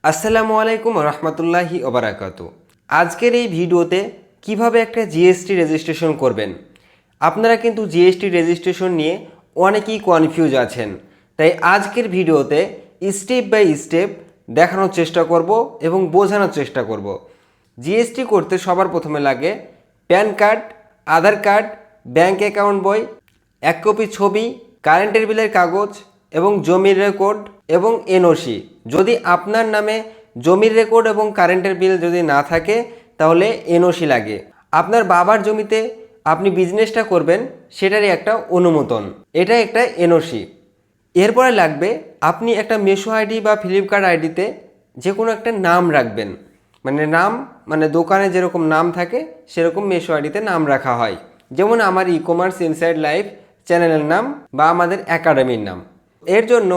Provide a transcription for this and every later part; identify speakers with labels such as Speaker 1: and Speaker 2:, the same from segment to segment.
Speaker 1: আসসালামু আলাইকুম রহমতুল্লাহি ওবারাকাতু। আজকের এই ভিডিওতে কিভাবে একটা জিএসটি রেজিস্ট্রেশন করবেন। আপনারা কিন্তু জিএসটি রেজিস্ট্রেশন নিয়ে অনেকেই কনফিউজ আছেন, তাই আজকের ভিডিওতে স্টেপ বাই স্টেপ দেখানোর চেষ্টা করব এবং বোঝানোর চেষ্টা করব। জিএসটি করতে সবার প্রথমে লাগে প্যান কার্ড, আধার কার্ড, ব্যাংক অ্যাকাউন্ট বই, এক কপি ছবি, কারেন্টের বিলের কাগজ এবং জমির রেকর্ড এবং এনওসি। যদি আপনার নামে জমির রেকর্ড এবং কারেন্টের বিল যদি না থাকে তাহলে এনওসি লাগে। আপনার বাবার জমিতে আপনি বিজনেসটা করবেন সেটারই একটা অনুমোদন, এটা একটা এনওসি। এরপরে লাগবে আপনি একটা মেশো আইডি বা ফ্লিপকার্ট আইডিতে যে কোনো একটা নাম রাখবেন, মানে দোকানে যেরকম নাম থাকে সেরকম মেশো আইডিতে নাম রাখা হয়। যেমন আমার ই কমার্স ইনসাইড লাইফ চ্যানেলের নাম বা আমাদের একাডেমির নাম। এর জন্য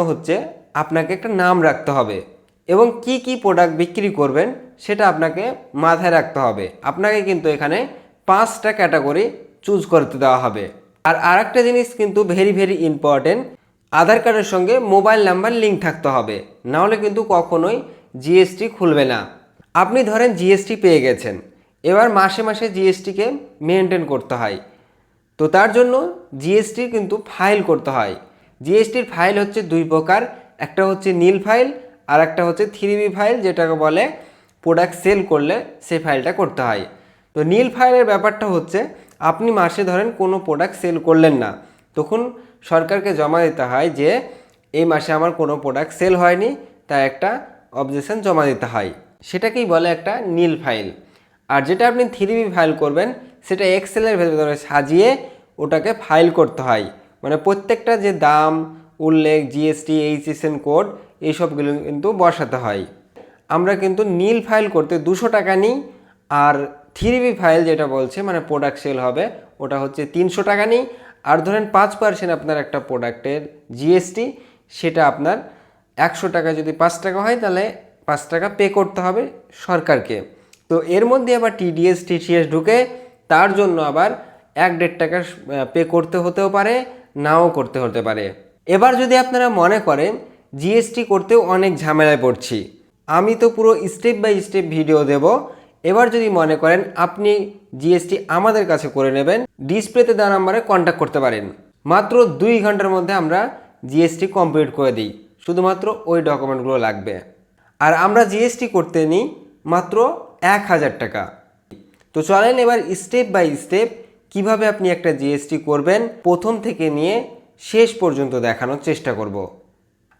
Speaker 1: আপনাকে একটা নাম রাখতে হবে এবং কি কি প্রোডাক্ট বিক্রি করবেন সেটা আপনাকে মাথায় রাখতে হবে। আপনাকে কিন্তু এখানে 5টা ক্যাটাগরি চুজ করতে দেওয়া হবে। আর আরেকটা জিনিস কিন্তু ভেরি ভেরি ইম্পর্টেন্ট, আধার কার্ডের সঙ্গে মোবাইল নাম্বার লিঙ্ক থাকতে হবে, নাহলে কিন্তু কখনোই জিএসটি খুলবে না। আপনি ধরেন জিএসটি পেয়ে গেছেন, এবার মাসে মাসে জিএসটিকে মেনটেন করতে হয়, তো তার জন্য জিএসটির কিন্তু ফাইল করতে হয়। জিএসটির ফাইল হচ্ছে দুই প্রকার, একটা হচ্ছে নীল ফাইল আর একটা হচ্ছে 3B ফাইল, যেটাকে বলে প্রোডাক্ট সেল করলে সেই ফাইলটা করতে হয়। তো নীল ফাইলের ব্যাপারটা হচ্ছে আপনি মাসে ধরেন কোনো প্রোডাক্ট সেল করলেন না, তখন সরকারকে জমা দিতে হয় যে এই মাসে আমার কোনো প্রোডাক্ট সেল হয়নি, তাই একটা অবজেকশন জমা দিতে হয়, সেটাকেই বলে একটা নীল ফাইল। আর যেটা আপনি 3B ফাইল করবেন সেটা এক্সেলের ভেতরে সাজিয়ে ওটাকে ফাইল করতে হয়, মানে প্রত্যেকটা যে দাম, উল্লেখ, জিএসটি, এইচএসএন কোড এইসবগুলো কিন্তু বসাতে হয়। আমরা কিন্তু নীল ফাইল করতে 200 টাকা নিই, আর 3B ফাইল যেটা বলছে মানে প্রোডাক্ট সেল হবে ওটা হচ্ছে 300 টাকা নিই। আর ধরেন 5% আপনার একটা প্রোডাক্টের জিএসটি, সেটা আপনার 100 টাকা, যদি 5 টাকা হয় তাহলে 5 টাকা পে করতে হবে সরকারকে। তো এর মধ্যে আবার টিডিএস টিসিএস ঢুকে, তার জন্য আবার 1-1.5 টাকা পে করতে হতেও পারে, নাও করতে হতে পারে। এবার যদি আপনারা মনে করেন জিএসটি করতেও অনেক ঝামেলায় পড়ছি, আমি তো পুরো স্টেপ বাই স্টেপ ভিডিও দেব। এবার যদি মনে করেন আপনি জিএসটি আমাদের কাছে করে নেবেন, ডিসপ্লেতে দেওয়া নাম্বারে কন্ট্যাক্ট করতে পারেন। মাত্র 2 ঘন্টার মধ্যে আমরা জিএসটি কমপ্লিট করে দিই, শুধুমাত্র ওই ডকুমেন্টগুলো লাগবে। আর আমরা জিএসটি করতে নিই মাত্র 1000 টাকা। তো চলেন এবার স্টেপ বাই স্টেপ কিভাবে আপনি একটা জিএসটি করবেন প্রথম থেকে নিয়ে শেষ পর্যন্ত দেখানোর চেষ্টা করব।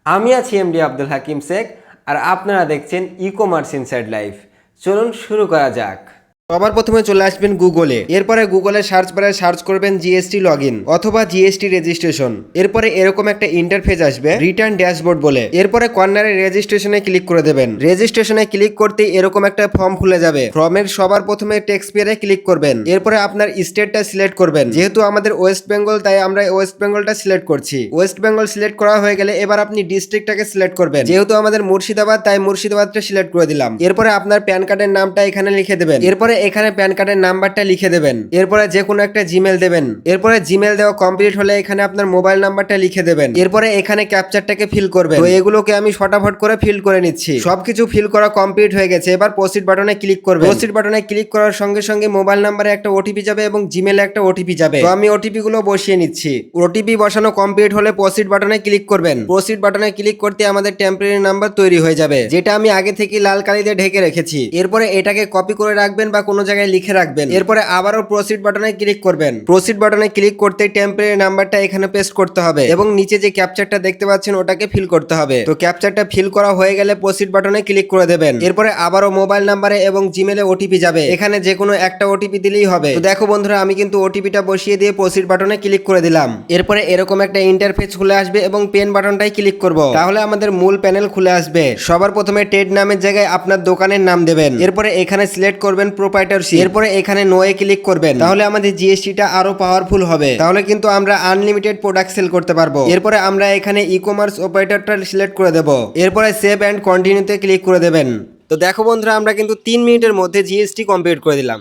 Speaker 1: আমি আছি এমডি আব্দুল হাকিম শেখ, আর আপনারা দেখছেন ই কমার্স ইনসাইড লাইফ। চলুন শুরু করা যাক। সবার প্রথমে চলে আসবেন গুগলে, এরপরে গুগলে সার্চ বারে সার্চ করবেন জিএসটি লগইন অথবা জিএসটি রেজিস্ট্রেশন। এরপরে এরকম একটা ইন্টারফেস আসবে রিটার্ন ড্যাশবোর্ড বলে, এরপরে কর্নারে রেজিস্ট্রেশনে ক্লিক করে দেবেন। রেজিস্ট্রেশনে ক্লিক করতে এরকম একটা ফর্ম খুলে যাবে, ফর্মের সবার প্রথমে টেক্সট পেয়ারে ক্লিক করবেন। এরপরে আপনার স্টেটটা সিলেক্ট করবেন, যেহেতু আমাদের ওয়েস্ট বেঙ্গল তাই আমরা ওয়েস্ট বেঙ্গলটা সিলেক্ট করছি। ওয়েস্ট বেঙ্গল সিলেক্ট করা হয়ে গেলে এবার আপনি ডিস্ট্রিক্টটাকে সিলেক্ট করবেন, যেহেতু আমাদের মুর্শিদাবাদ তাই মুর্শিদাবাদটা সিলেক্ট করে দিলাম। এরপরে আপনার প্যান কার্ডের নামটা এখানে লিখে দেবেন, এরপরে এখানে প্যান কার্ডের নাম্বারটা লিখে দেবেন, এরপরে যে কোনো একটা জিমেল দেবেন। এরপরে জিমেল দেওয়া কমপ্লিট হলে এখানে আপনার মোবাইল নাম্বারটা লিখে দেবেন, এরপরে এখানে ক্যাপচারটাকে ফিল করবেন। তো এগুলোকে আমি ফটাফট করে ফিল করে নিচ্ছি। সবকিছু ফিল করা কমপ্লিট হয়ে গেছে, এবার প্রসিড বাটনে ক্লিক করবেন। প্রসিড বাটনে ক্লিক করার সঙ্গে সঙ্গে মোবাইল নাম্বারে একটা ওটিপি যাবে এবং জিমেলে একটা ওটিপি যাবে। তো আমি ওটিপি গুলো বসিয়ে নিচ্ছি। ওটিপি বসানো কমপ্লিট হলে প্রসিড বাটনে ক্লিক করবেন। প্রসিড বাটনে ক্লিক করতে আমাদের টেম্পোরারি নাম্বার তৈরি হয়ে যাবে, যেটা আমি আগে থেকে লাল কালি দিয়ে ঢেকে রেখেছি। এরপরে এটাকে কপি করে রাখবেন বা কোনো জায়গায় লিখে রাখবেন। এরপরে আবারও প্রসিড বাটনে ক্লিক করবেন। প্রসিড বাটনে ক্লিক করতে টেম্পোরারি নাম্বারটা এখানে পেস্ট করতে হবে এবং নিচে যে ক্যাপচারটা দেখতে পাচ্ছেন ওটাকে ফিল করতে হবে। তো ক্যাপচারটা ফিল করা হয়ে গেলে প্রসিড বাটনে ক্লিক করে দেবেন। এরপরে আবারও মোবাইল নাম্বারে এবং জিমেলে ওটিপি যাবে, এখানে যে কোনো একটা ওটিপি দিলেই হবে। তো দেখো বন্ধুরা, আমি কিন্তু ওটিপিটা বসিয়ে দিয়ে প্রসিড বাটনে ক্লিক করে দিলাম। এরপরে এরকম একটা ইন্টারফেস খুলে আসবে এবং পেন বাটনটাই ক্লিক করব, তাহলে আমাদের মূল প্যানেল খুলে আসবে। সবার প্রথমে ট্রেড নামের জায়গায় আপনার দোকানের নাম দেবেন, এরপরে এখানে সিলেক্ট করবেন প্রোপ্রাইটরশিপ, এরপরে এখানে নোয়ে ক্লিক করবেন, তাহলে আমাদের জিএসটিটা আরো পাওয়ারফুল হবে, তাহলে কিন্তু আমরা আনলিমিটেড প্রোডাক্ট সেল করতে পারবো। এরপরে আমরা এখানে ই কমার্স অপারেটরটা সিলেক্ট করে দেব, এরপরে সেভ অ্যান্ড কন্টিনিউতে ক্লিক করে দেবেন। তো দেখো বন্ধুরা, আমরা কিন্তু 3 মিনিটের মধ্যে জিএসটি কমপ্লিট করে দিলাম,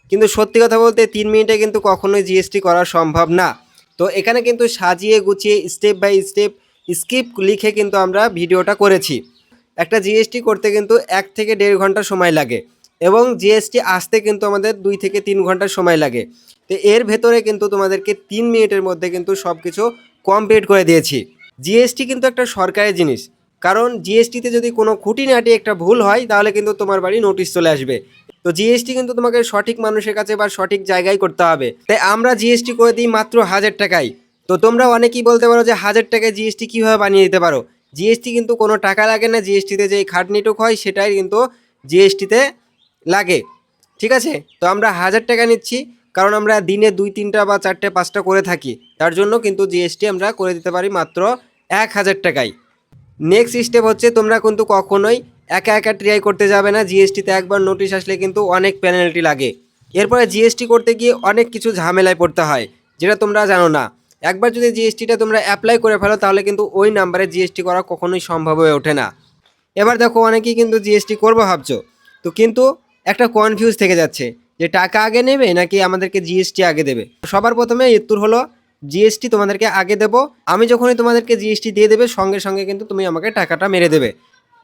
Speaker 1: কিন্তু সত্যি কথা বলতে 3 মিনিটে কিন্তু কখনোই জিএসটি করা সম্ভব না। তো এখানে কিন্তু সাজিয়ে গুছিয়ে স্টেপ বাই স্টেপ স্কিপ লিখে কিন্তু আমরা ভিডিওটা করেছি। একটা জিএসটি করতে কিন্তু 1 থেকে 1.5 ঘন্টা সময় লাগে এবং জিএসটি আসতে কিন্তু আমাদের 2 থেকে 3 ঘন্টা সময় লাগে। তো এর ভেতরে কিন্তু তোমাদেরকে 3 মিনিটের মধ্যে কিন্তু সব কিছু কমপ্লিট করে দিয়েছি। জিএসটি কিন্তু একটা সরকারি জিনিস, কারণ জিএসটিতে যদি কোনো খুঁটিনাটি একটা ভুল হয় তাহলে কিন্তু তোমার বাড়ি নোটিশ চলে আসবে। তো জিএসটি কিন্তু তোমাকে সঠিক মানুষের কাছে বা সঠিক জায়গায় করতে হবে। তাই আমরা জিএসটি করে দিই মাত্র 1000 টাকায়। তো তোমরা অনেকেই বলতে পারো যে 1000 টাকায় জিএসটি কীভাবে বানিয়ে দিতে পারো। জিএসটি কিন্তু কোনো টাকা লাগে না, জিএসটিতে যে খাটনিটুক হয় সেটাই কিন্তু জিএসটিতে লাগে। ঠিক আছে, তো আমরা 1000 টাকা নিচ্ছি, কারণ আমরা দিনে 2-3টা বা 4টে-5টা করে থাকি, তার জন্য কিন্তু জিএসটি আমরা করে দিতে পারি মাত্র 1000 টাকায়। নেক্সট স্টেপ হচ্ছে, তোমরা কিন্তু কখনোই একা একা ট্রাই করতে যাবে না। জিএসটিতে একবার নোটিশ আসলে কিন্তু অনেক পেনাল্টি লাগে। এরপরে জিএসটি করতে গিয়ে অনেক কিছু ঝামেলায় পড়তে হয়, যেটা তোমরা জানো না। একবার যদি জিএসটিটা তোমরা অ্যাপ্লাই করে ফেলো তাহলে কিন্তু ওই নাম্বারে জিএসটি করা কখনোই সম্ভব হয়ে ওঠে না। এবার দেখো, অনেকেই কিন্তু জিএসটি করবো ভাবছো, তো কিন্তু একটা কনফিউজ থেকে যাচ্ছে যে টাকা আগে নেবে নাকি আমাদেরকে জিএসটি আগে দেবে। সবার প্রথমে উত্তর হলো জিএসটি তোমাদেরকে আগে দেবো। আমি যখনই তোমাদেরকে জিএসটি দিয়ে দেবে সঙ্গে সঙ্গে কিন্তু তুমি আমাকে টাকাটা মেরে দেবে।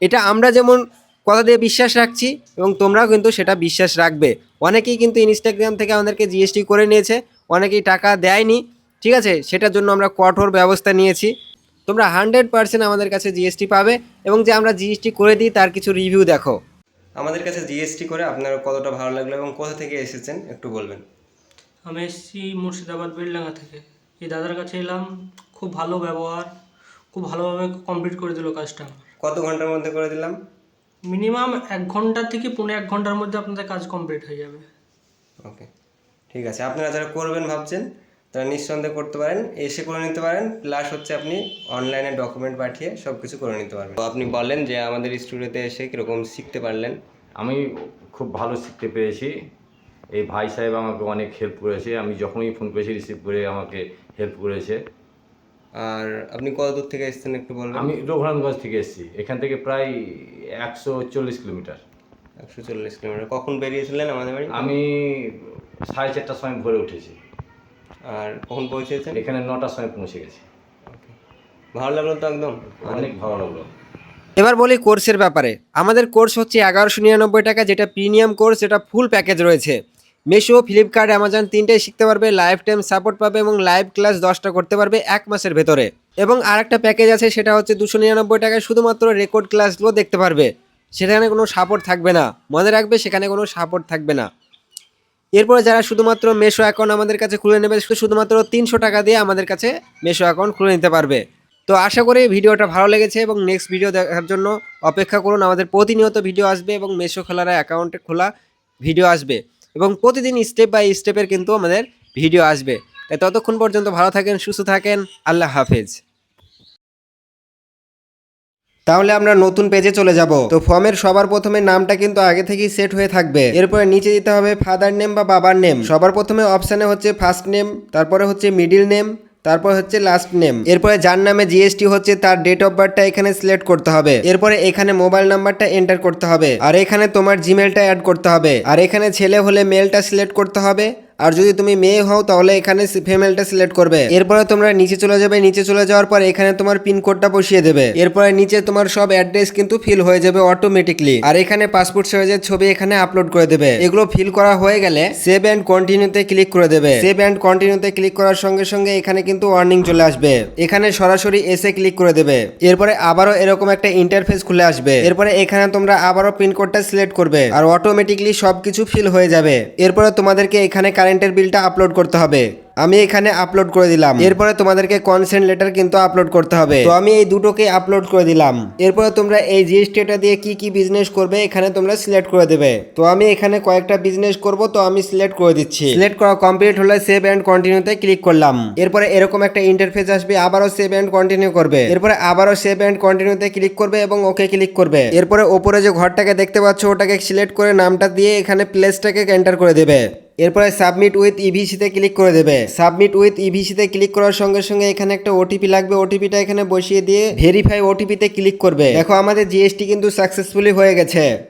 Speaker 1: এটা আমরা যেমন কথা দিয়ে বিশ্বাস রাখছি এবং তোমরাও কিন্তু সেটা বিশ্বাস রাখবে। অনেকেই কিন্তু ইনস্টাগ্রাম থেকে আমাদেরকে জিএসটি করে নিয়েছে, অনেকেই টাকা দেয়নি। ঠিক আছে, সেটার জন্য আমরা কঠোর ব্যবস্থা নিয়েছি। তোমরা 100% আমাদের কাছে জিএসটি পাবে এবং যে আমরা জিএসটি করে দিই তার কিছু রিভিউ দেখো। আমাদের কাছে জিএসটি করে আপনার কতটা ভালো লাগলো এবং কোথা থেকে এসেছেন একটু বলবেন।
Speaker 2: আমি এসেছি মুর্শিদাবাদ বেলডাঙ্গা থেকে। এই দাদার কাছে এলাম, খুব ভালো ব্যবহার, খুব ভালোভাবে কমপ্লিট করে দিল কাজটা।
Speaker 1: কত ঘন্টার মধ্যে করে দিলাম?
Speaker 2: মিনিমাম 1 ঘন্টা থেকে 1.5 ঘন্টার মধ্যে আপনাদের কাজ কমপ্লিট হয়ে যাবে।
Speaker 1: ওকে, ঠিক আছে। আপনারা যারা করবেন ভাবছেন তারা নিঃসন্দেহে করতে পারেন, এসে করে নিতে পারেন। প্লাস হচ্ছে আপনি অনলাইনে ডকুমেন্ট পাঠিয়ে সব কিছু করে নিতে পারবেন। তো আপনি বলেন যে আমাদের স্টুডিওতে এসে কীরকম শিখতে পারলেন।
Speaker 3: আমি খুব ভালো শিখতে পেরেছি। এই ভাই সাহেব আমাকে অনেক হেল্প করেছে, আমি যখনই ফোন করেছি রিসিভ করে আমাকে হেল্প করেছে।
Speaker 1: আর আপনি কত দূর থেকে এসেছেন একটু বলবেন।
Speaker 3: আমি রঘুনাথগঞ্জ থেকে এসেছি, এখান থেকে প্রায় 140 কিলোমিটার।
Speaker 1: 140 কিলোমিটার। কখন বেরিয়েছিলেন আমাদের বাড়ি?
Speaker 3: আমি 4:30টার সময় ভোরে উঠেছি।
Speaker 1: আর কখন পৌঁছেছেন?
Speaker 3: এখানে 9টার সময় পৌঁছে গেছি।
Speaker 1: ভালো লাগলো তো একদম,
Speaker 3: অনেক ভালো লাগলো।
Speaker 1: এবার বলি কোর্সের ব্যাপারে। আমাদের কোর্স হচ্ছে 1199 টাকা, যেটা প্রিমিয়াম কোর্স, যেটা ফুল প্যাকেজ রয়েছে। মিশো, ফ্লিপকার্ট, অ্যামাজন তিনটাই শিখতে পারবে, লাইফ টাইম সাপোর্ট পাবে এবং লাইভ ক্লাস 10টা করতে পারবে 1 মাসের ভেতরে। এবং আরেকটা প্যাকেজ আছে, সেটা হচ্ছে 299 টাকায় শুধুমাত্র রেকর্ড ক্লাসগুলো দেখতে পারবে, সেখানে কোনো সাপোর্ট থাকবে না। মনে রাখবে, সেখানে কোনো সাপোর্ট থাকবে না। এরপরে যারা শুধুমাত্র মেশো অ্যাকাউন্ট আমাদের কাছে খুলে নেবে, শুধুমাত্র 300 টাকা দিয়ে আমাদের কাছে মেশো অ্যাকাউন্ট খুলে নিতে পারবে। তো আশা করি ভিডিওটা ভালো লেগেছে এবং নেক্সট ভিডিও দেখার জন্য অপেক্ষা করুন। আমাদের প্রতিনিয়ত ভিডিও আসবে এবং মেশো খেলার অ্যাকাউন্টে খোলা ভিডিও আসবে এবং প্রতিদিন স্টেপ বাই স্টেপের কিন্তু আমাদের ভিডিও আসবে। তাই ততক্ষণ পর্যন্ত ভালো থাকেন, সুস্থ থাকেন। আল্লাহ হাফেজ। তাহলে আমরা নতুন পেজে চলে যাব। তো ফর্মের সবার প্রথমে নামটা কিন্তু আগে থেকেই সেট হয়ে থাকবে। এরপরে নিচে দিতে হবে ফাদার নেম বা বাবার নেম। সবার প্রথমে অপশানে হচ্ছে ফার্স্ট নেম, তারপরে হচ্ছে মিডিল নেম, তারপর হচ্ছে লাস্ট নেম। এরপরে যার নামে জিএসটি হচ্ছে তার ডেট অফ বার্থটা এখানে সিলেক্ট করতে হবে। এরপরে এখানে মোবাইল নাম্বারটা এন্টার করতে হবে, আর এখানে তোমার জিমেলটা অ্যাড করতে হবে। আর এখানে ছেলে হলে মেলটা সিলেক্ট করতে হবে, আর যদি তুমি মেয়ে হও তাহলে এখানে ফিমেলটা সিলেক্ট করবে। এরপরে তোমরা নিচে চলে যাবে, নিচে চলে যাওয়ার পর এখানে তোমার পিনকোডটা বসিয়ে দেবে। এরপরে নিচে তোমার সব অ্যাড্রেস কিন্তু ফিল হয়ে যাবে অটোমেটিকলি। আর এখানে পাসপোর্ট সাইজের ছবি এখানে আপলোড করে দেবে। এগুলো ফিল করা হয়ে গেলে সেভ অ্যান্ড কন্টিনিউতে ক্লিক করে দেবে। সেভ অ্যান্ড কন্টিনিউতে ক্লিক করার সঙ্গে সঙ্গে এখানে কিন্তু ওয়ার্নিং চলে আসবে, এখানে সরাসরি এসে ক্লিক করে দেবে। এরপরে আবারও এরকম একটা ইন্টারফেস খুলে আসবে। এরপরে এখানে তোমরা আবারও পিনকোডটা সিলেক্ট করবে আর অটোমেটিকলি সবকিছু ফিল হয়ে যাবে। এরপরে তোমাদেরকে এখানে কারেন্টের বিলটা আপলোড করতে হবে। আমি এখানে আপলোড করে দিলাম। এরপরে তোমাদেরকে কনসেন্ট লেটার কিন্তু আপলোড করতে হবে। তো আমি এই দুটোকে আপলোড করে দিলাম। এরপরে তোমরা এই জিএসটিটা দিয়ে কি কি বিজনেস করবে এখানে তোমরা সিলেক্ট করে দেবে। তো আমি এখানে কয়েকটা বিজনেস করব, তো আমি সিলেক্ট করে দিচ্ছি। সিলেক্ট করা কমপ্লিট হলে সেভ এন্ড কন্টিনিউতে ক্লিক করলাম। এরপরে এরকম একটা ইন্টারফেস আসবে, আবারও সেভ এন্ড কন্টিনিউ করবে। এরপরে আবারও সেভ এন্ড কন্টিনিউতে ক্লিক করবে এবং ওকে ক্লিক করবে। এরপরে ওপরে যে ঘরটাকে দেখতে পাচ্ছ ওটাকে সিলেক্ট করে নামটা দিয়ে এখানে প্লেসটাকে এন্টার করে দেবে। এরপরে সাবমিট উইথ ইভিসিতে ক্লিক করে দেবে। সাবমিট উইথ ইভিসিতে ক্লিক করার সঙ্গে সঙ্গে এখানে একটা ওটিপি লাগবে, ওটিপিটা এখানে বসিয়ে দিয়ে ভেরিফাই ওটিপিতে ক্লিক করবে। দেখো আমাদের জিএসটি কিন্তু সাকসেসফুলি হয়ে গেছে।